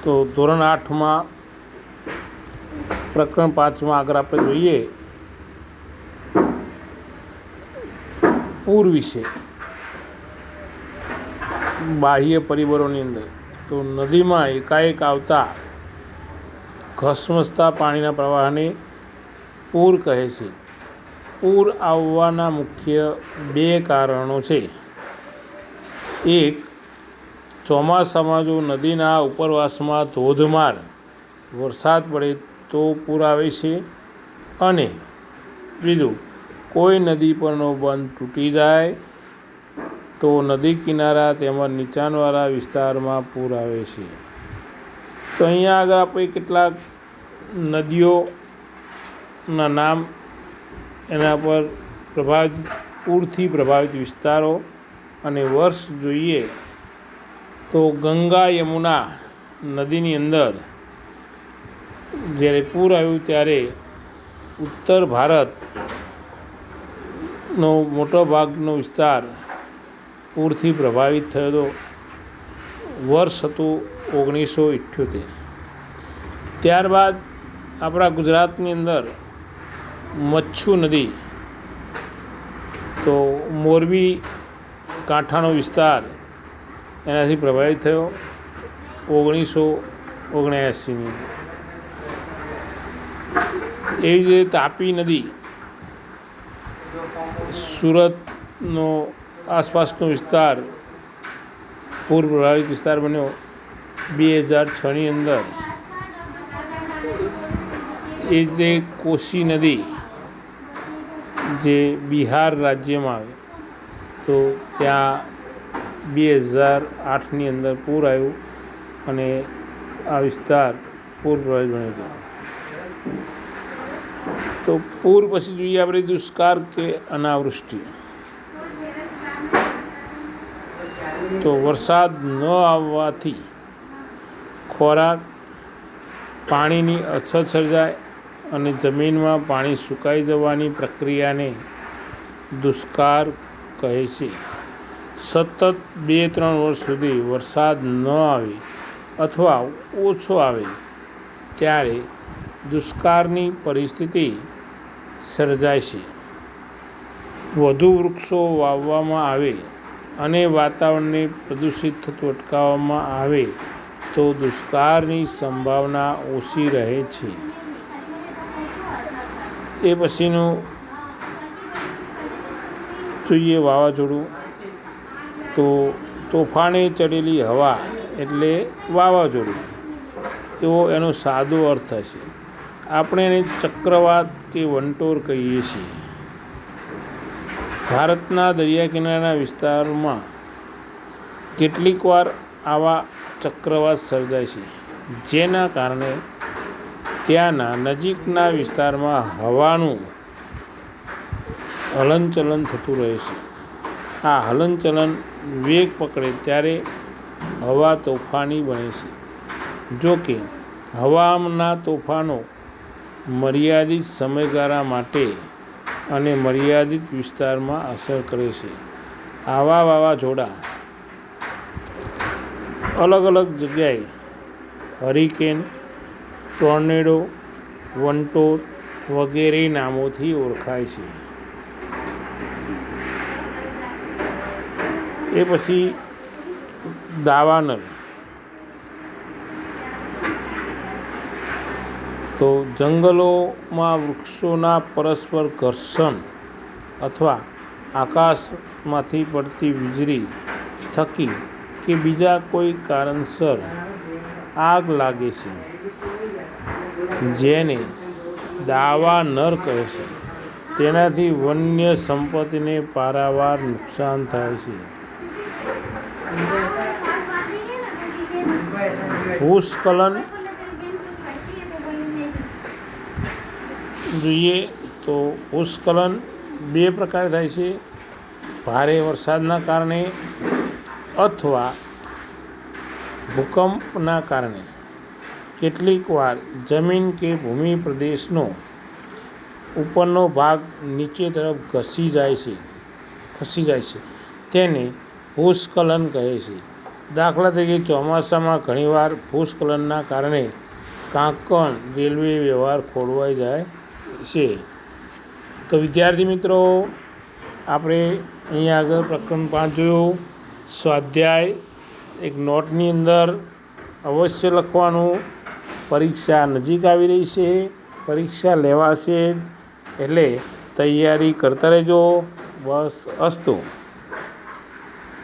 તો ધોરણ 8માં પ્રકરણ 5માં આગળ આપણે જોઈએ પૂર વિશે, બાહ્ય પરિબળોની અંદર. તો નદીમાં એકાએક આવતા ઘસમસતા પાણીના પ્રવાહને પૂર કહે છે. પૂર આવવાના મુખ્ય 2 કારણો છે. એક, ચોમાસામાં જો નદીના ઉપરવાસમાં ધોધમાર વરસાદ પડે તો પૂર આવે છે. અને બીજું, કોઈ નદી પરનો બંધ તૂટી જાય તો નદી કિનારા તેમજ નીચાણવાળા વિસ્તારમાં પૂર આવે છે. તો અહીંયા આગળ આપણે કેટલાક નદીઓના નામ, એના પર પૂરથી પ્રભાવિત વિસ્તારો અને વર્ષ જોઈએ તો ગંગા યમુના નદીની અંદર જ્યારે પૂર આવ્યું ત્યારે ઉત્તર ભારતનો મોટો ભાગનો વિસ્તાર પૂરથી પ્રભાવિત થયો હતો. વર્ષ હતું 1978. ત્યારબાદ આપણા ગુજરાતની અંદર મચ્છુ નદી, તો મોરબી કાંઠાનો વિસ્તાર એનાથી પ્રભાવિત થયો 1979ની. એવી જ રીતે તાપી નદી, સુરતનો આસપાસનો વિસ્તાર પૂર પ્રભાવિત વિસ્તાર બન્યો 2006ની અંદર. એ રીતે કોસી નદી જે બિહાર રાજ્યમાં આવે, તો ત્યાં 2008ની અંદર પૂર આવ્યું અને આ વિસ્તાર પૂર પ્રભાવિત બન્યો હતો. તો પૂર પછી જોઈએ આપણે દુષ્કાળ કે અનાવૃષ્ટિ. તો વરસાદ ન આવવાથી ખોરાક, પાણીની અછત સર્જાય અને જમીનમાં પાણી સુકાઈ જવાની પ્રક્રિયાને દુષ્કાળ કહે છે. સતત 2-3 વર્ષ સુધી વરસાદ ન આવે અથવા ઓછો આવે ત્યારે દુષ્કાળની પરિસ્થિતિ સર્જાય છે. વધુ વૃક્ષો વાવવામાં આવે અને વાતાવરણને પ્રદૂષિત થતું અટકાવવામાં આવે તો દુષ્કાળની સંભાવના ઓછી રહે છે. એ પછીનું જોઈએ વાવાઝોડું. તો તોફાને ચડેલી હવા એટલે વાવાઝોડું, એવો એનો સાદો અર્થ છે. આપણે એને ચક્રવાત કે વંટોળ કહીએ છીએ. ભારતના દરિયા કિનારાના વિસ્તારોમાં કેટલીક વાર આવા ચક્રવાત સર્જાય છે, જેના કારણે ત્યાંના નજીકના વિસ્તારમાં હવાનું હલનચલન થતું રહે છે. આ હલનચલન વેગ પકડે ત્યારે હવા તોફાની બને છે. જો કે હવાના તોફાનો મર્યાદિત સમયગાળા માટે અને મર્યાદિત વિસ્તારમાં અસર કરે છે. આવા વાવાઝોડા અલગ અલગ જગ્યાએ હરિકેન, ટોર્નેડો, વંટોળ વગેરે નામોથી ઓળખાય છે. એ પછી દાવાનળ. તો જંગલોમાં વૃક્ષોના પરસ્પર ઘર્ષણ અથવા આકાશમાંથી પડતી વીજળી થકી કે બીજા કોઈ કારણસર આગ લાગે છે, જેને દાવાનળ કહે છે. તેનાથી વન્ય સંપત્તિને પારાવાર નુકસાન થાય છે. ભૂસ્ખલન જોઈએ તો ભૂસ્ખલન 2 પ્રકારે થાય છે. ભારે વરસાદના કારણે અથવા ભૂકંપના કારણે. કેટલીક વાર જમીન કે ભૂમિ પ્રદેશનો ઉપરનો ભાગ નીચે તરફ ખસી જાય છે. તેને ભૂસ્ખલન કહે છે. દાખલા તરીકે ચોમાસામાં ઘણીવાર ભૂસ્ખલનના કારણે કાંકણ રેલવે વ્યવહાર ખોરવાઈ જાય છે. તો વિદ્યાર્થી મિત્રો, આપણે અહીંયા આગળ પ્રકરણ 5 જોયું. સ્વાધ્યાય એક નોટની અંદર અવશ્ય લખવાનું. પરીક્ષા નજીક આવી રહી છે, પરીક્ષા લેવાશે જ, એટલે તૈયારી કરતા રહેજો. બસ અસ્તુ.